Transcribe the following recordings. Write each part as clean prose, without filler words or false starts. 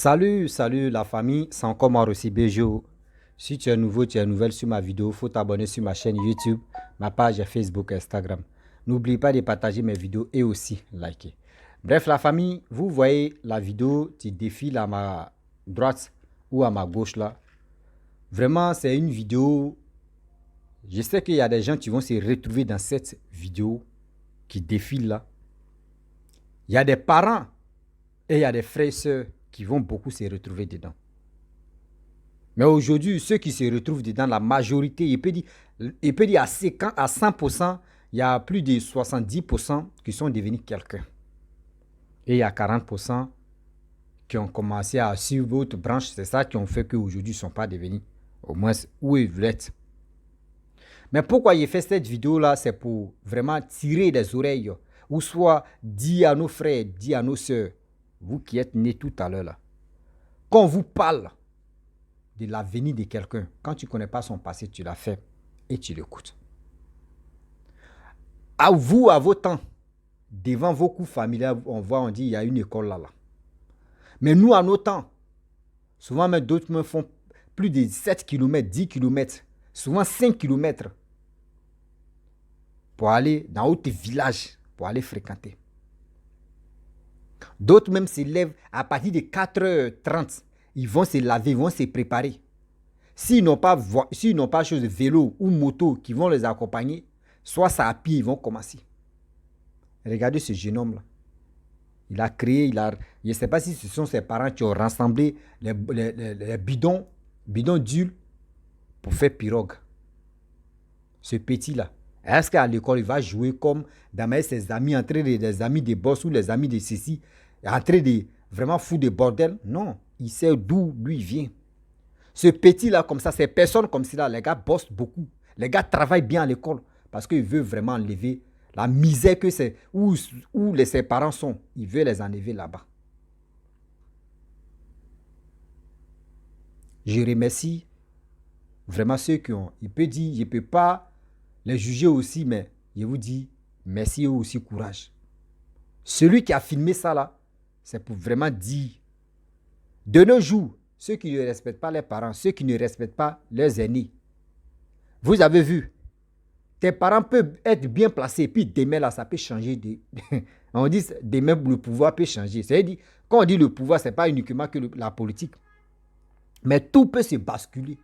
Salut la famille, c'est encore moi aussi Bejo. Si tu es nouveau, tu es nouvelle sur ma vidéo, faut t'abonner sur ma chaîne YouTube, ma page Facebook et Instagram. N'oublie pas de partager mes vidéos et aussi liker. Bref la famille, vous voyez la vidéo qui défile à ma droite ou à ma gauche là. Vraiment c'est une vidéo, je sais qu'il y a des gens qui vont se retrouver dans cette vidéo qui défile là. Il y a des parents et il y a des frères et sœurs qui vont beaucoup se retrouver dedans. Mais aujourd'hui, ceux qui se retrouvent dedans, la majorité, il peut dire à 100%, il y a plus de 70% qui sont devenus quelqu'un. Et il y a 40% qui ont commencé à suivre votre branche. C'est ça qui ont fait qu'aujourd'hui, ils ne sont pas devenus au moins où ils veulent être. Mais pourquoi j'ai fait cette vidéo-là, c'est pour vraiment tirer les oreilles. Ou soit dire à nos frères, dire à nos sœurs, vous qui êtes nés tout à l'heure là, qu'on vous parle de l'avenir de quelqu'un, quand tu ne connais pas son passé, tu l'as fait et tu l'écoutes. À vous, à vos temps, devant vos coups familiaux, on dit il y a une école là. Mais nous, à nos temps, souvent même d'autres me font plus de 7 km, 10 km, souvent 5 km pour aller dans d'autres villages, pour aller fréquenter. D'autres même se lèvent à partir de 4h30. Ils vont se laver, ils vont se préparer. S'ils n'ont pas chose de vélo ou moto qui vont les accompagner, soit ça à pied, ils vont commencer. Regardez ce jeune homme-là. Il a créé, je ne sais pas si ce sont ses parents qui ont rassemblé les bidons d'huile pour faire pirogue. Ce petit-là, est-ce qu'à l'école, il va jouer comme dans ses amis, entre les amis des boss ou les amis de ceci, en train de vraiment foutre des bordels? Non, il sait d'où lui vient. Ce petit-là, comme ça, ces personnes comme ça, les gars bossent beaucoup. Les gars travaillent bien à l'école parce qu'ils veulent vraiment enlever la misère que c'est, où ses parents sont. Ils veulent les enlever là-bas. Je remercie vraiment ceux qui ont. Il peut dire, je ne peux pas les juger aussi, mais je vous dis, merci eux aussi, courage. Celui qui a filmé ça là, c'est pour vraiment dire, de nos jours, ceux qui ne respectent pas les parents, ceux qui ne respectent pas leurs aînés. Vous avez vu, tes parents peuvent être bien placés, puis demain là, ça peut changer. On dit demain le pouvoir peut changer. C'est-à-dire, quand on dit le pouvoir, ce n'est pas uniquement que la politique. Mais tout peut se basculer.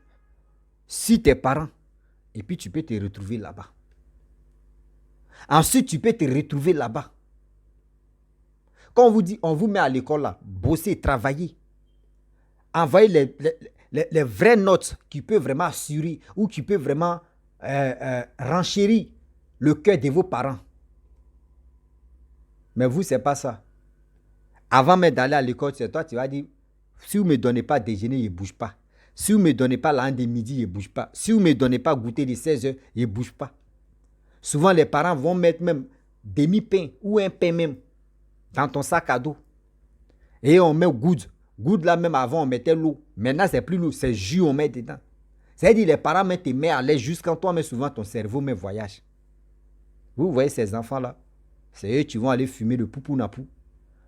Si tes parents, et puis tu peux te retrouver là-bas. Ensuite, tu peux te retrouver là-bas. Quand on vous dit, on vous met à l'école là, bosser, travailler. Envoyer les vraies notes qui peuvent vraiment assurer ou qui peuvent vraiment renchérir le cœur de vos parents. Mais vous, ce n'est pas ça. Avant même d'aller à l'école, c'est toi, tu vas dire, si vous ne me donnez pas déjeuner, il ne bouge pas. Si vous ne me donnez pas l'an de midi, il ne bouge pas. Si vous ne me donnez pas goûter de 16h, il ne bouge pas. Souvent, les parents vont mettre même demi-pain ou un pain même dans ton sac à dos. Et on met good. Good là même avant, on mettait l'eau. Maintenant, c'est plus l'eau, c'est jus on met dedans. C'est-à-dire les parents mettent tes mains à l'aise jusqu'à toi, mais souvent ton cerveau met voyage. Vous voyez ces enfants-là, c'est eux qui vont aller fumer le poupou-napou.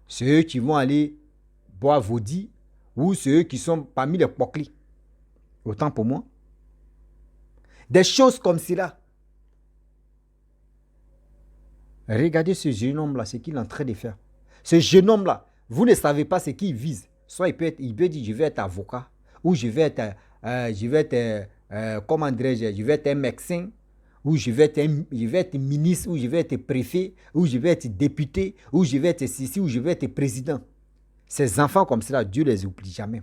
C'est eux qui vont aller boire vaudi ou c'est eux qui sont parmi les poclis. Autant pour moi. Des choses comme cela. Regardez ce jeune homme-là, ce qu'il est en train de faire. Ce jeune homme-là, vous ne savez pas ce qu'il vise. Soit il peut dire, je vais être avocat, ou je vais être comment dirais-je, je vais être un médecin, ou je vais être ministre, ou je vais être préfet, ou je vais être député, ou je vais être ceci, ou je vais être président. Ces enfants comme cela, Dieu ne les oublie jamais.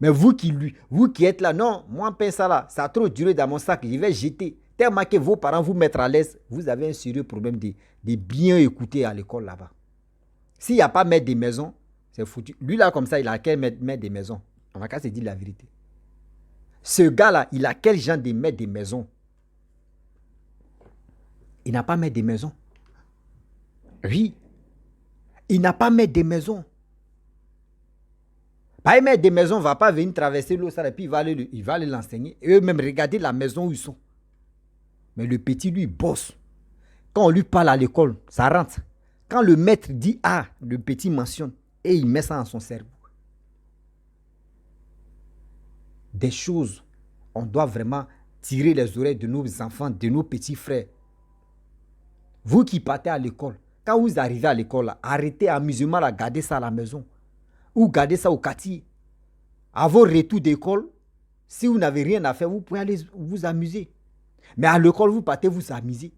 Mais vous qui êtes là, non, moi, pain ça là, ça a trop duré dans mon sac, je vais jeter. Tellement que vos parents vous mettent à l'aise, vous avez un sérieux problème de bien écouter à l'école là-bas. S'il n'y a pas maître des maisons, c'est foutu. Lui là, comme ça, il a quel maître des maisons? On va qu'à se dire la vérité. Ce gars-là, il a quel genre de maître des maisons? Il n'a pas maître des maisons. Oui. Il n'a pas maître des maisons. Pas maître des maisons ne va pas venir traverser l'eau, ça, et puis il va aller l'enseigner. Et eux-mêmes, regarder la maison où ils sont. Mais le petit, lui, bosse. Quand on lui parle à l'école, ça rentre. Quand le maître dit A, le petit mentionne et il met ça dans son cerveau. des choses. On doit vraiment tirer les oreilles de nos enfants, de nos petits frères. Vous qui partez à l'école, quand vous arrivez à l'école, arrêtez amusement à garder ça à la maison. Ou gardez ça au quartier. À vos retours d'école, si vous n'avez rien à faire, vous pouvez aller vous amuser. Mais à l'école, vous partez vous amuser.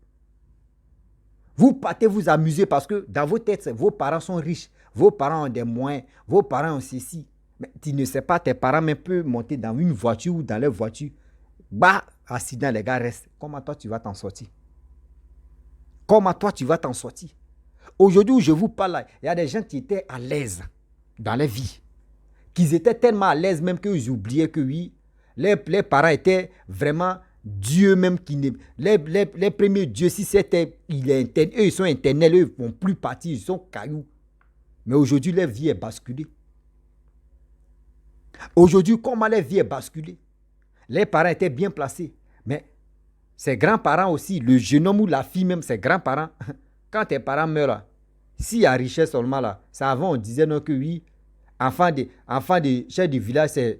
Vous partez vous amuser parce que dans vos têtes, vos parents sont riches. Vos parents ont des moyens. Vos parents ont ceci. Mais tu ne sais pas, tes parents même peuvent monter dans une voiture ou dans leur voiture. Bah, accident, les gars restent. Comment toi, tu vas t'en sortir? Comment toi, tu vas t'en sortir? Aujourd'hui où je vous parle, il y a des gens qui étaient à l'aise dans leur vie. Qu'ils étaient tellement à l'aise même qu'ils oubliaient que oui, les parents étaient vraiment Dieu même qui ne... Les premiers dieux, si c'était... eux, ils sont éternels, eux, ils ne vont plus partir, ils sont cailloux. Mais aujourd'hui, leur vie est basculée. Aujourd'hui, comment leur vie est basculée? Les parents étaient bien placés. Mais ses grands-parents aussi, le jeune homme ou la fille même, ses grands-parents, quand tes parents meurent là, s'il y a richesse seulement là, ça avant on disait non que oui, enfant de chef du village, c'est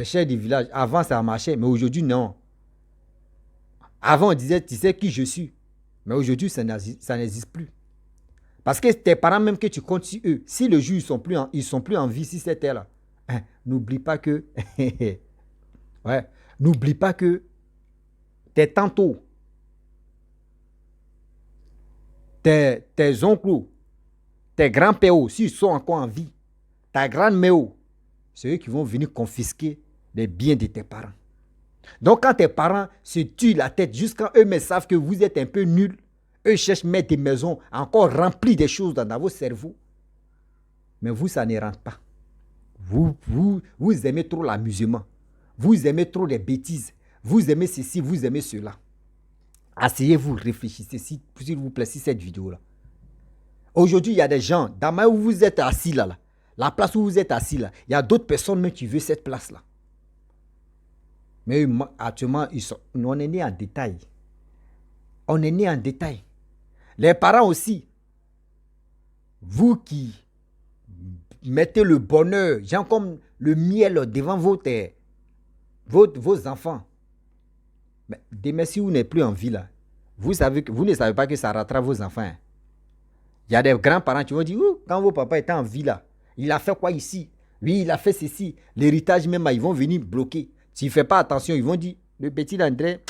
chef du village. Avant ça marchait, mais aujourd'hui non. Avant on disait tu sais qui je suis, mais aujourd'hui ça n'existe plus. Parce que tes parents même que tu comptes sur eux, si le jour ils sont plus en vie si c'était là, hein, n'oublie pas que ouais, n'oublie pas que tes tantos, tes oncles, tes grands-pères, s'ils sont encore en vie, ta grand-mère, c'est eux qui vont venir confisquer les biens de tes parents. Donc, quand tes parents se tuent la tête, jusqu'à eux-mêmes savent que vous êtes un peu nuls, eux cherchent à mettre des maisons encore remplies de choses dans vos cerveaux. Mais vous, ça ne rentre pas. Vous aimez trop l'amusement. Vous aimez trop les bêtises. Vous aimez ceci, vous aimez cela. Asseyez-vous, réfléchissez, s'il vous plaît, sur cette vidéo-là. Aujourd'hui, il y a des gens, dans la où vous êtes assis là, la place où vous êtes assis là, il y a d'autres personnes même qui veulent cette place-là. Mais actuellement, on est né en détail. On est né en détail. Les parents aussi, vous qui mettez le bonheur, genre comme le miel devant vos enfants. Mais demain, si vous n'êtes plus en vie là, vous ne savez pas que ça rattrape vos enfants. Hein. Il y a des grands-parents qui vont dire, quand vos papas étaient en vie là, il a fait quoi ici? Oui, il a fait ceci. L'héritage même, ils vont venir bloquer. Tu ne fais pas attention, ils vont dire, le petit André,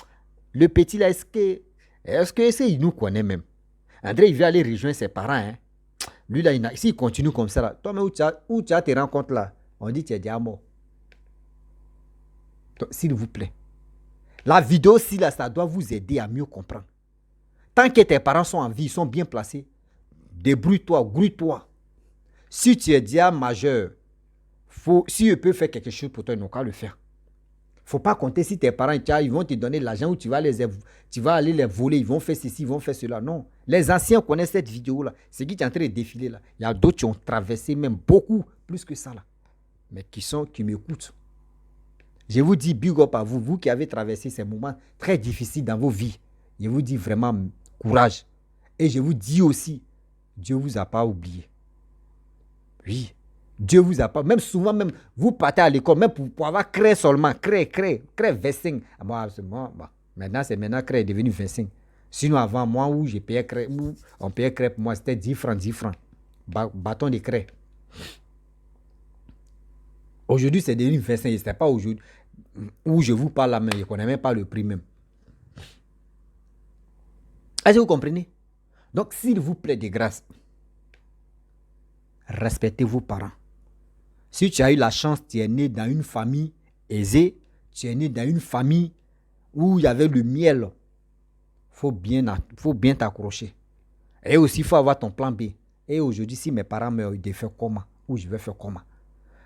le petit là, est-ce qu'il nous connaît même? André, il veut aller rejoindre ses parents. Hein? Lui là, s'il continue comme ça, là, toi, mais où tu as tes rencontres là? On dit, tu es déjà mort. Donc, s'il vous plaît, la vidéo, si là, ça doit vous aider à mieux comprendre. Tant que tes parents sont en vie, ils sont bien placés, débrouille-toi, grouille-toi. Si tu es déjà majeur, si eux peuvent faire quelque chose pour toi, ils n'ont qu'à le faire. Il ne faut pas compter si tes parents, ils vont te donner l'argent ou tu vas aller les voler, ils vont faire ceci, ils vont faire cela. Non. Les anciens connaissent cette vidéo-là. C'est qui est en train de défiler là. Il y a d'autres qui ont traversé même beaucoup plus que ça là. Mais qui m'écoutent. Je vous dis big up à vous, vous qui avez traversé ces moments très difficiles dans vos vies. Je vous dis vraiment courage. Et je vous dis aussi, Dieu ne vous a pas oublié. Oui, Dieu vous a pas. Même souvent, même vous partez à l'école, même pour avoir créé seulement, créé 25. Maintenant, créé est devenu 25. Sinon, avant, moi, où je payais créé, on payait créé pour moi, c'était 10 francs. Bâton de créé. Aujourd'hui, c'est devenu 25. Ce n'est pas aujourd'hui où je vous parle là, mais je ne connais même pas le prix même. Est-ce que vous comprenez? Donc, s'il vous plaît, de grâce, respectez vos parents. Si tu as eu la chance, tu es né dans une famille aisée, tu es né dans une famille où il y avait le miel, faut bien t'accrocher. Et aussi, il faut avoir ton plan B. Et aujourd'hui, si mes parents meurent, ils doivent faire comment? Ou je vais faire comment?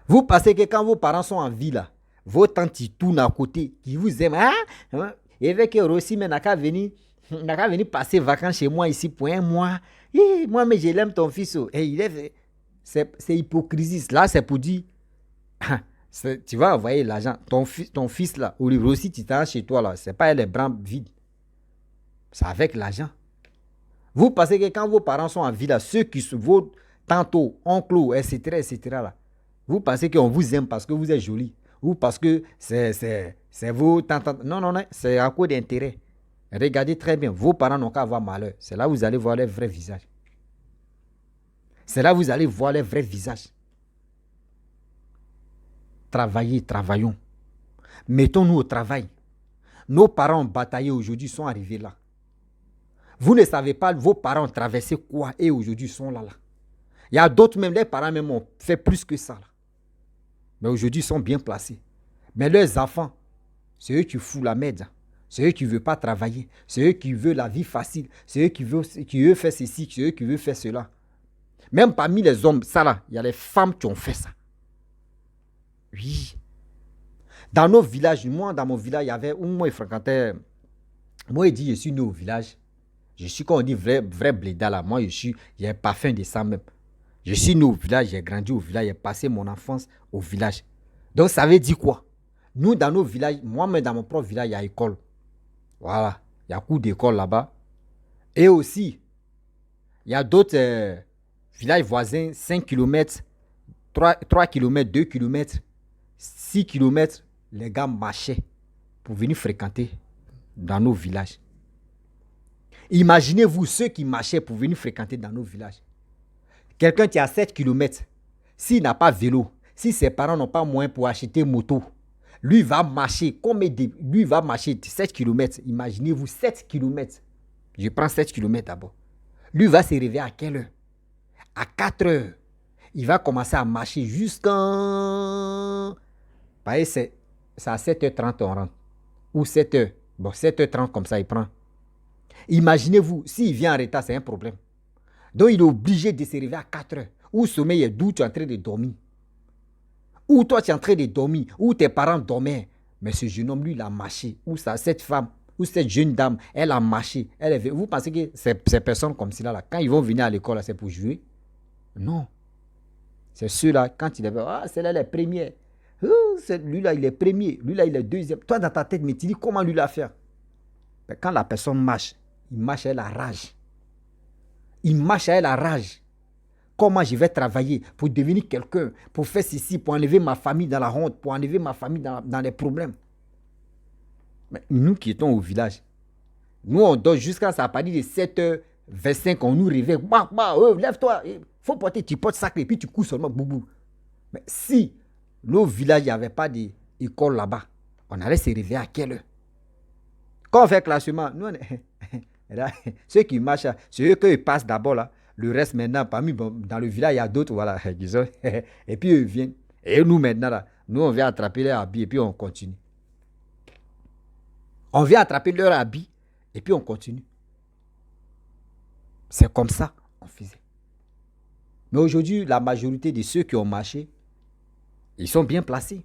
Vous pensez que quand vos parents sont en vie là, vos tantes qui tournent à côté, qui vous aiment, et avec eux aussi, mais n'a qu'à venir passer vacances chez moi ici pour un mois. Et moi, mais je l'aime ton fils. Et c'est hypocrisie. Là, c'est pour dire, tu vas envoyer l'argent. Ton fils là, ou aussi, tu t'en chez toi là, c'est pas les bras vides. C'est avec l'argent. Vous pensez que quand vos parents sont en vie là, ceux qui sont vos tantos, oncles, etc., là, vous pensez qu'on vous aime parce que vous êtes joli. ou parce que c'est vos tantes. Non, non, non, c'est à cause d'intérêt. Regardez très bien, vos parents n'ont qu'à avoir malheur. C'est là où vous allez voir leur vrai visage. C'est là où vous allez voir leur vrai visage. Travaillez, travaillons. Mettons-nous au travail. Nos parents ont bataillé aujourd'hui, sont arrivés là. Vous ne savez pas, vos parents ont traversé quoi et aujourd'hui sont là. Il y a d'autres même, les parents même ont fait plus que ça. Là. Mais aujourd'hui, ils sont bien placés. Mais leurs enfants, c'est eux qui foutent la merde. C'est eux qui ne veulent pas travailler. C'est eux qui veulent la vie facile. C'est eux qui veulent faire ceci. C'est eux qui veulent faire cela. Même parmi les hommes, ça là, il y a les femmes qui ont fait ça. Oui. Dans nos villages, moi, dans mon village, il y avait où moi, je fréquentais. Moi, il dit, je suis né au village. Je suis, quand on dit vrai bléda là, moi, il y a un parfum de ça même. Je suis né au village, j'ai grandi au village, j'ai passé mon enfance au village. Donc, ça veut dire quoi? Nous, dans nos villages, moi-même, dans mon propre village, il y a école. Voilà. Il y a beaucoup d'écoles là-bas. Et aussi, il y a d'autres villages voisins, 5 km, 3 km, 2 km, 6 km. Les gars marchaient pour venir fréquenter dans nos villages. Imaginez-vous ceux qui marchaient pour venir fréquenter dans nos villages. Quelqu'un qui a 7 km, s'il n'a pas vélo, si ses parents n'ont pas moyen pour acheter moto, lui va marcher, lui va marcher 7 km. Imaginez-vous 7 km. Je prends 7 km d'abord. Lui va se réveiller à quelle heure? À 4 heures. Il va commencer à marcher jusqu'à... C'est à 7h30 on rentre. Ou 7h. Bon, 7h30 comme ça, il prend. Imaginez-vous, s'il vient en retard, c'est un problème. Donc, il est obligé de se réveiller à 4 heures. Ou sommeil est d'où tu es en train de dormir. Ou toi, tu es en train de dormir. Ou tes parents dormaient. Mais ce jeune homme, lui, il a marché. Ou ça, cette femme, ou cette jeune dame, elle a marché. Vous pensez que ces personnes comme cela, quand ils vont venir à l'école, c'est pour jouer? Non. C'est ceux-là, quand ils disent, ah, c'est là les premiers. Lui-là, il est premier. Lui-là, il est deuxième. Toi, dans ta tête, mais tu dis, comment lui l'a fait? Mais quand la personne marche, il marche à la rage. Il marche à la rage. Comment je vais travailler pour devenir quelqu'un, pour faire ceci, pour enlever ma famille dans la honte, pour enlever ma famille dans les problèmes. Mais nous qui étions au village, nous on dort jusqu'à ça, à partir de 7h25, on nous réveille. Lève-toi, il faut porter, tu portes sac et puis tu couches seulement. Boubou. Mais si nos villages, il n'y avait pas d'école là-bas, on allait se réveiller à quelle heure? Quand on fait classement, nous, ceux qui marchent, c'est eux qui passent d'abord là. Le reste maintenant, parmi dans le village, il y a d'autres, voilà. Et puis eux viennent. Et nous maintenant, là, nous on vient attraper leur habit et puis on continue. On vient attraper leur habit et puis on continue. C'est comme ça on faisait. Mais aujourd'hui, la majorité de ceux qui ont marché, ils sont bien placés.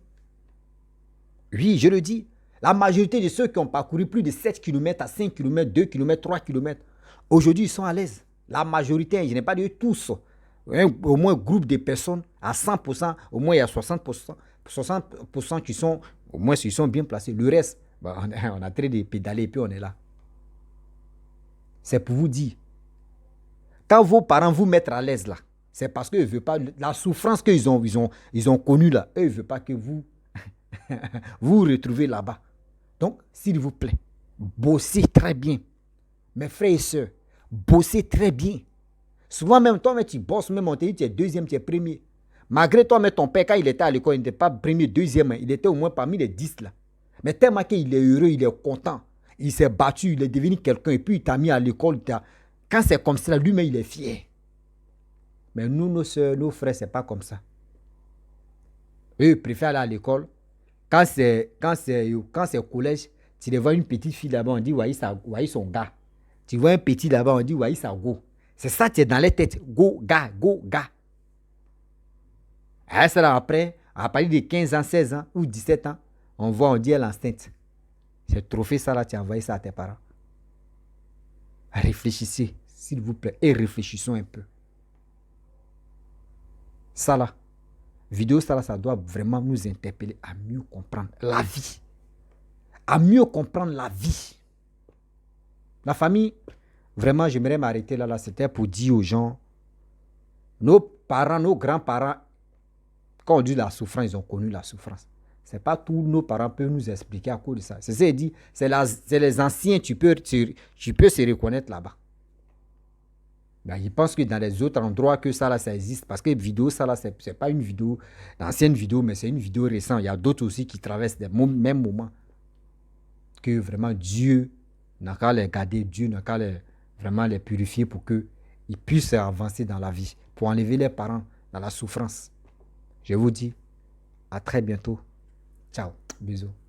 Oui, je le dis. La majorité de ceux qui ont parcouru plus de 7 km à 5 km, 2 km, 3 km, aujourd'hui, ils sont à l'aise. La majorité, je n'ai pas dit tous, au moins un groupe de personnes, à 100%, au moins il y a 60% qui sont, au moins ils sont bien placés. Le reste, on a train de pédaler et puis on est là. C'est pour vous dire, quand vos parents vous mettent à l'aise là, c'est parce qu'ils ne veulent pas, la souffrance qu'ils ont connue là, eux, ils ne veulent pas que vous vous retrouvez là-bas. Donc, s'il vous plaît, bossez très bien. Mes frères et sœurs, bossez très bien. Souvent même, toi, tu bosses, même on te dit tu es deuxième, tu es premier. Malgré toi, mais ton père, quand il était à l'école, il n'était pas premier, deuxième, il était au moins parmi les 10 là. Mais tellement qu'il est heureux, il est content. Il s'est battu, il est devenu quelqu'un, et puis il t'a mis à l'école. Quand c'est comme ça, lui-même, il est fier. Mais nous, nos sœurs, nos frères, c'est pas comme ça. Eux, ils préfèrent aller à l'école. Quand c'est collège, tu les vois une petite fille là-bas, on dit, voyez son gars. Tu vois un petit là-bas, on dit, voyez ça, go. C'est ça, tu es dans les têtes. Go, gars, go, gars. Et ça, après, à partir de 15 ans, 16 ans ou 17 ans, on dit, elle est enceinte. C'est trophée ça là, tu as envoyé ça à tes parents. Réfléchissez, s'il vous plaît, et réfléchissons un peu. Ça là. Vidéo, ça doit vraiment nous interpeller à mieux comprendre la vie. À mieux comprendre la vie. La famille, vraiment, j'aimerais m'arrêter là. C'était pour dire aux gens, nos parents, nos grands-parents, quand on dit la souffrance, ils ont connu la souffrance. C'est pas tous nos parents peuvent nous expliquer à cause de ça. C'est ça, il dit, c'est les anciens, tu peux se reconnaître là-bas. Ben, je pense que dans les autres endroits que ça là, ça existe. Parce que vidéo, ça là, c'est pas une vidéo, l'ancienne vidéo, mais c'est une vidéo récente. Il y a d'autres aussi qui traversent les mêmes moments. Que vraiment Dieu n'a qu'à les garder, Dieu n'a qu'à vraiment les purifier pour qu'ils puissent avancer dans la vie, pour enlever les parents dans la souffrance. Je vous dis à très bientôt. Ciao. Bisous.